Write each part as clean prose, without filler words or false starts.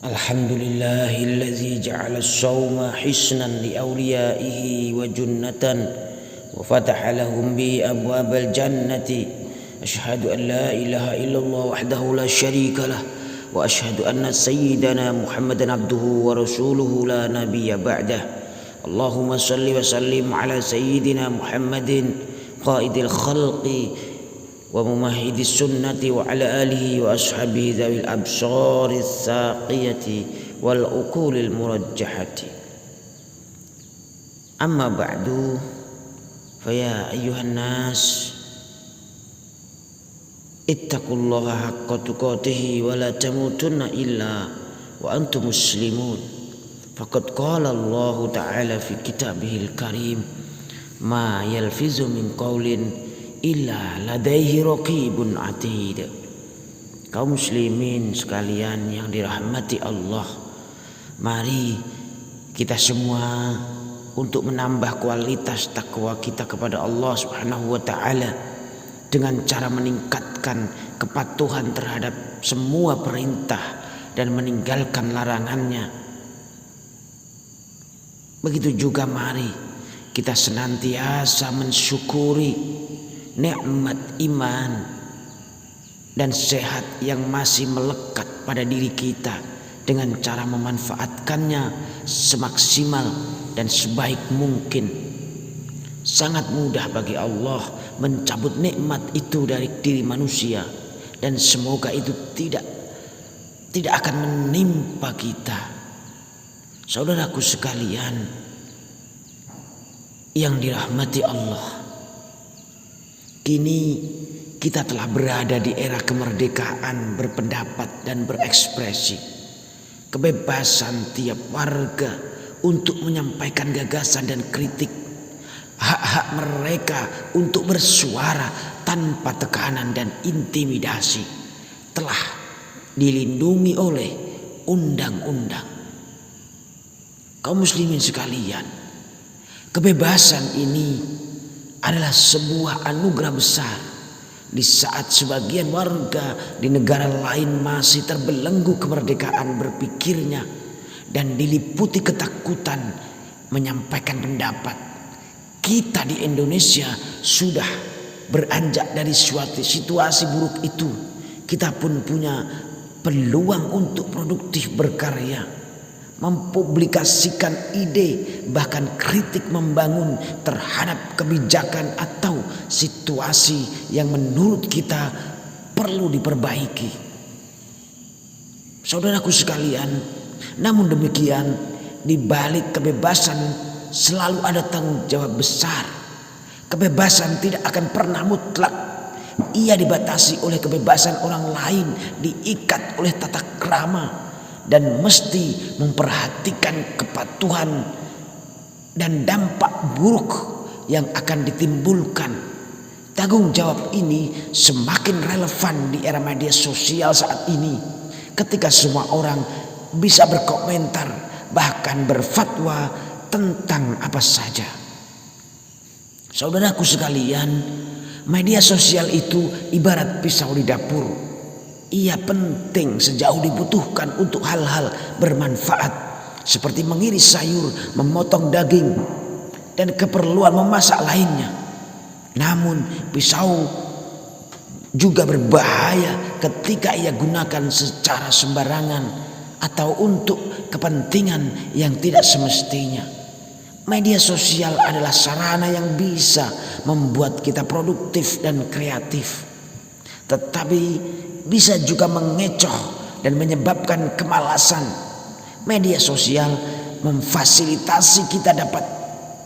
الحمد لله الذي جعل الصوم حسنا لأوليائه وجنة وفتح لهم به أبواب الجنة. أشهد أن لا إله إلا الله وحده لا شريك له وأشهد أن سيدنا محمدا عبده ورسوله لا نبي بعده. اللهم صل وسلم على سيدنا محمد قائد الخلق وممهد السنة وعلى آله وأصحابه ذوي الأبصار الثاقية والعقول المرجحة. أما بعد فيا أيها الناس اتقوا الله حق تقاته ولا تموتن إلا وأنتم مسلمون. فقد قال الله تعالى في كتابه الكريم ما يلفظ من قول illa ladaihi raqibun atid. Kaum muslimin sekalian yang dirahmati Allah, mari kita semua untuk menambah kualitas takwa kita kepada Allah Subhanahu wa taala dengan cara meningkatkan kepatuhan terhadap semua perintah dan meninggalkan larangannya. Begitu juga mari kita senantiasa mensyukuri nikmat iman dan sehat yang masih melekat pada diri kita dengan cara memanfaatkannya semaksimal dan sebaik mungkin. Sangat mudah bagi Allah mencabut nikmat itu dari diri manusia, dan semoga itu tidak akan menimpa kita. Saudaraku sekalian yang dirahmati Allah, kini kita telah berada di era kemerdekaan berpendapat dan berekspresi. Kebebasan tiap warga untuk menyampaikan gagasan dan kritik. Hak-hak mereka untuk bersuara tanpa tekanan dan intimidasi telah dilindungi oleh undang-undang. Kaum muslimin sekalian, kebebasan ini adalah sebuah anugerah besar di saat sebagian warga di negara lain masih terbelenggu kemerdekaan berpikirnya dan diliputi ketakutan menyampaikan pendapat. Kita di Indonesia sudah beranjak dari suatu situasi buruk itu. Kita pun punya peluang untuk produktif berkarya, mempublikasikan ide, bahkan kritik membangun terhadap kebijakan atau situasi yang menurut kita perlu diperbaiki. Saudaraku sekalian, namun demikian di balik kebebasan selalu ada tanggung jawab besar. Kebebasan tidak akan pernah mutlak. Ia dibatasi oleh kebebasan orang lain, diikat oleh tata krama, dan mesti memperhatikan kepatuhan dan dampak buruk yang akan ditimbulkan. Tanggung jawab ini semakin relevan di era media sosial saat ini, ketika semua orang bisa berkomentar, bahkan berfatwa tentang apa saja. Saudaraku sekalian, media sosial itu ibarat pisau di dapur. Ia penting sejauh dibutuhkan untuk hal-hal bermanfaat seperti mengiris sayur, memotong daging, dan keperluan memasak lainnya. Namun pisau juga berbahaya ketika ia gunakan secara sembarangan atau untuk kepentingan yang tidak semestinya. Media sosial adalah sarana yang bisa membuat kita produktif dan kreatif, tetapi bisa juga mengecoh dan menyebabkan kemalasan. Media sosial memfasilitasi kita dapat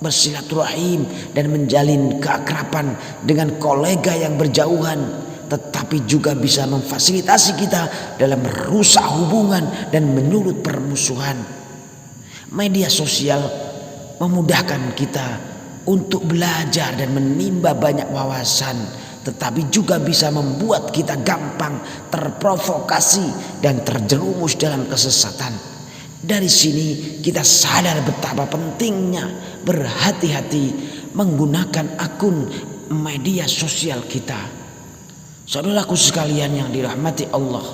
bersilaturahim dan menjalin keakraban dengan kolega yang berjauhan, tetapi juga bisa memfasilitasi kita dalam merusak hubungan dan menyulut permusuhan. Media sosial memudahkan kita untuk belajar dan menimba banyak wawasan, tetapi juga bisa membuat kita gampang terprovokasi dan terjerumus dalam kesesatan. Dari sini kita sadar betapa pentingnya berhati-hati menggunakan akun media sosial kita. Saudaraku sekalian yang dirahmati Allah,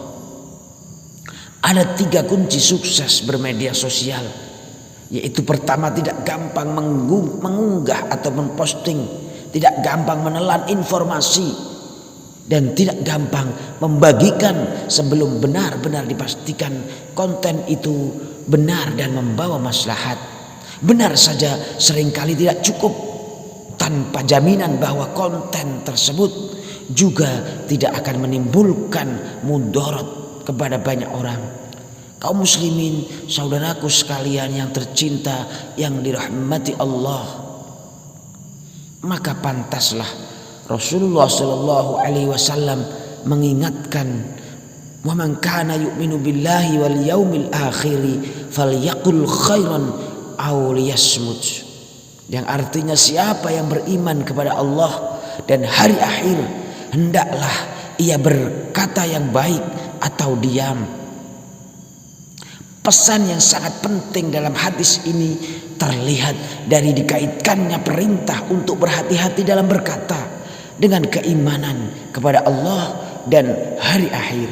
Ada 3 kunci sukses bermedia sosial, yaitu pertama, tidak gampang mengunggah atau memposting, tidak gampang menelan informasi, dan tidak gampang membagikan sebelum benar-benar dipastikan konten itu benar dan membawa maslahat. Benar saja seringkali tidak cukup, tanpa jaminan bahwa konten tersebut juga tidak akan menimbulkan mudarat kepada banyak orang. Kaum muslimin, saudaraku sekalian yang tercinta, yang dirahmati Allah, maka pantaslah Rasulullah sallallahu alaihi wasallam mengingatkan, "Wa man kana yu'minu billahi wal yaumil akhir falyaqul khairan aw liyasmut." Yang artinya, siapa yang beriman kepada Allah dan hari akhir, hendaklah ia berkata yang baik atau diam. Pesan yang sangat penting dalam hadis ini terlihat dari dikaitkannya perintah untuk berhati-hati dalam berkata dengan keimanan kepada Allah dan hari akhir.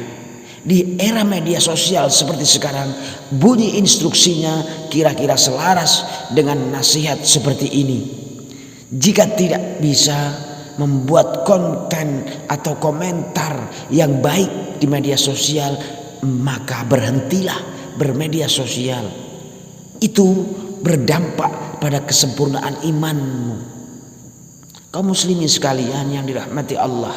Di era media sosial seperti sekarang, bunyi instruksinya kira-kira selaras dengan nasihat seperti ini. Jika tidak bisa membuat konten atau komentar yang baik di media sosial, maka berhentilah bermedia sosial. Itu berdampak pada kesempurnaan imanmu. Kaum muslimin sekalian yang dirahmati Allah,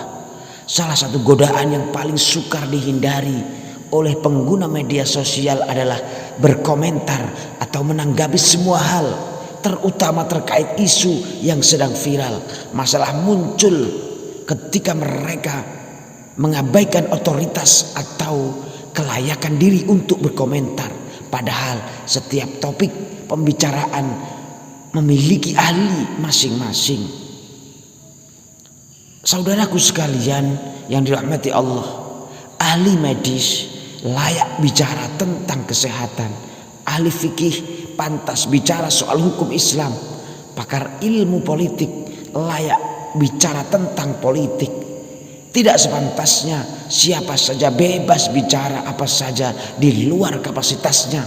salah satu godaan yang paling sukar dihindari oleh pengguna media sosial adalah berkomentar atau menanggapi semua hal, terutama terkait isu yang sedang viral. Masalah muncul ketika mereka mengabaikan otoritas atau kelayakan diri untuk berkomentar, padahal setiap topik pembicaraan memiliki ahli masing-masing. Saudaraku sekalian yang dirahmati Allah, ahli medis layak bicara tentang kesehatan, ahli fikih pantas bicara soal hukum Islam, pakar ilmu politik layak bicara tentang politik. Tidak sepantasnya siapa saja bebas bicara apa saja di luar kapasitasnya.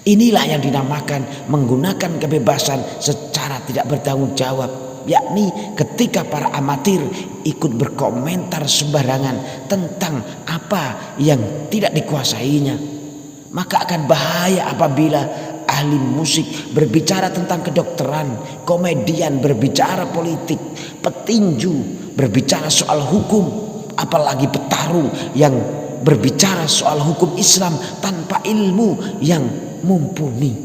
Inilah yang dinamakan menggunakan kebebasan secara tidak bertanggung jawab, yakni ketika para amatir ikut berkomentar sembarangan tentang apa yang tidak dikuasainya. Maka akan bahaya apabila ahli musik berbicara tentang kedokteran, komedian berbicara politik, petinju berbicara soal hukum, apalagi petarung yang berbicara soal hukum Islam tanpa ilmu yang mumpuni.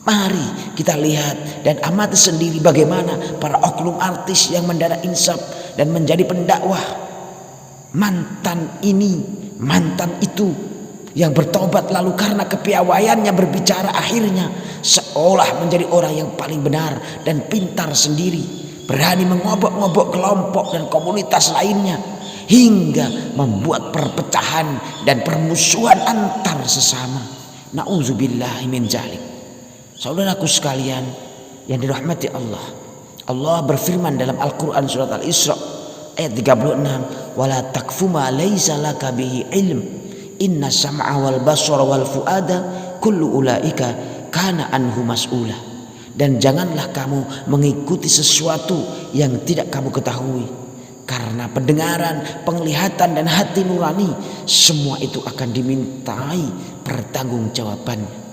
Mari kita lihat dan amati sendiri bagaimana para oknum artis yang mendadak insaf dan menjadi pendakwah. Mantan ini, mantan itu, yang bertobat lalu karena kepiawaiannya berbicara akhirnya seolah menjadi orang yang paling benar dan pintar sendiri, berani mengobok-ngobok kelompok dan komunitas lainnya hingga membuat perpecahan dan permusuhan antar sesama. Na'udzubillahi min dzalik. Saudaraku sekalian yang dirahmati Allah, Allah berfirman dalam Al-Quran surat Al-Isra ayat 36, "Wala takfu ma laisa laka bihi ilm, inna sam'a wal basara wal fuada kullu ulaika kana anhu mas'ula." Dan janganlah kamu mengikuti sesuatu yang tidak kamu ketahui, karena pendengaran, penglihatan dan hati nurani semua itu akan dimintai pertanggungjawabannya.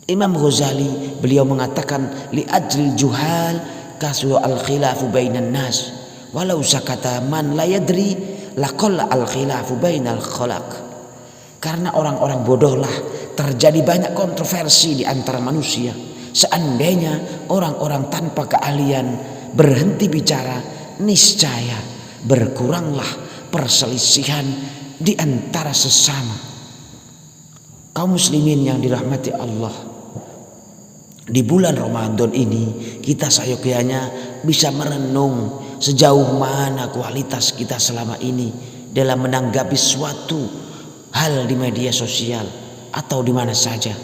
Imam Ghazali beliau mengatakan, li ajlil juhal kasu al khilafu bainan nas walau sakata man la yadri laqalla al khilafu bainal khalaq. Karena orang-orang bodohlah terjadi banyak kontroversi di antara manusia. Seandainya orang-orang tanpa keahlian berhenti bicara, niscaya berkuranglah perselisihan di antara sesama. Kaum muslimin yang dirahmati Allah, di bulan Ramadan ini kita seyogyanya bisa merenung sejauh mana kualitas kita selama ini dalam menanggapi suatu hal di media sosial atau di mana saja.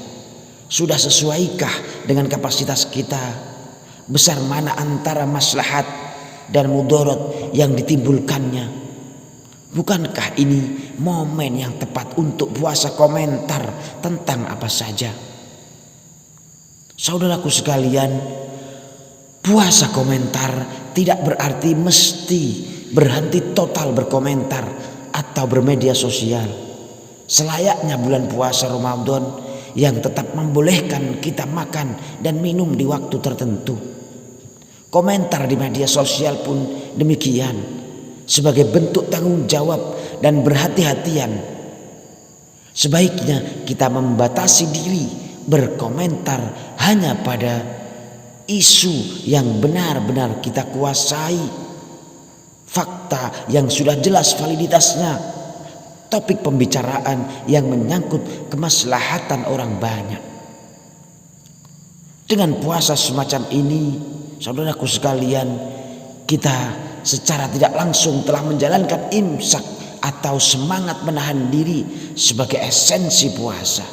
Sudah sesuaikah dengan kapasitas kita? Besar mana antara maslahat dan mudarat yang ditimbulkannya? Bukankah ini momen yang tepat untuk puasa komentar tentang apa saja? Saudaraku sekalian, puasa komentar tidak berarti mesti berhenti total berkomentar atau bermedia sosial. Selayaknya bulan puasa Ramadan yang tetap membolehkan kita makan dan minum di waktu tertentu. Komentar di media sosial pun demikian, sebagai bentuk tanggung jawab dan berhati-hatian. Sebaiknya kita membatasi diri berkomentar hanya pada isu yang benar-benar kita kuasai, fakta yang sudah jelas validitasnya, topik pembicaraan yang menyangkut kemaslahatan orang banyak. Dengan puasa semacam ini, saudaraku sekalian, kita secara tidak langsung telah menjalankan imsak atau semangat menahan diri sebagai esensi puasa.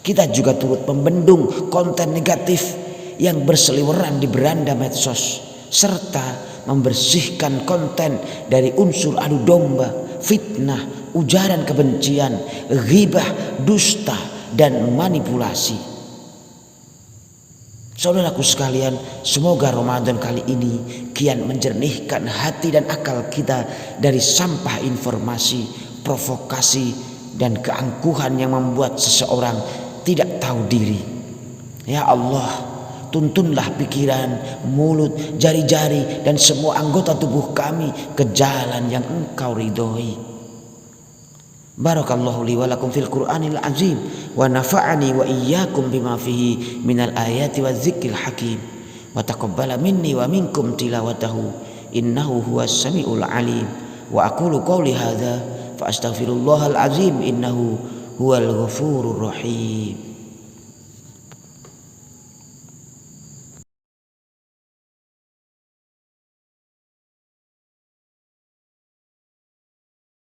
Kita juga turut membendung konten negatif yang berseliweran di beranda medsos, serta membersihkan konten dari unsur adu domba, fitnah, ujaran kebencian, ghibah, dusta, dan manipulasi. Saudaraku sekalian, semoga Ramadan kali ini kian menjernihkan hati dan akal kita dari sampah informasi, provokasi, dan keangkuhan yang membuat seseorang tidak tahu diri. Ya Allah, tuntunlah pikiran, mulut, jari-jari, dan semua anggota tubuh kami ke jalan yang Engkau ridhoi. Barakallahu li wa lakum fil Qur'anil azim wa nafa'ani wa iyyakum bima fihi minal ayati wa dzikril hakim wa taqabbala minni wa minkum tilawatahu innahu huwas samiul alim wa aqulu qawli hadza fa astaghfirullahal azim innahu huwal ghafurur rahim.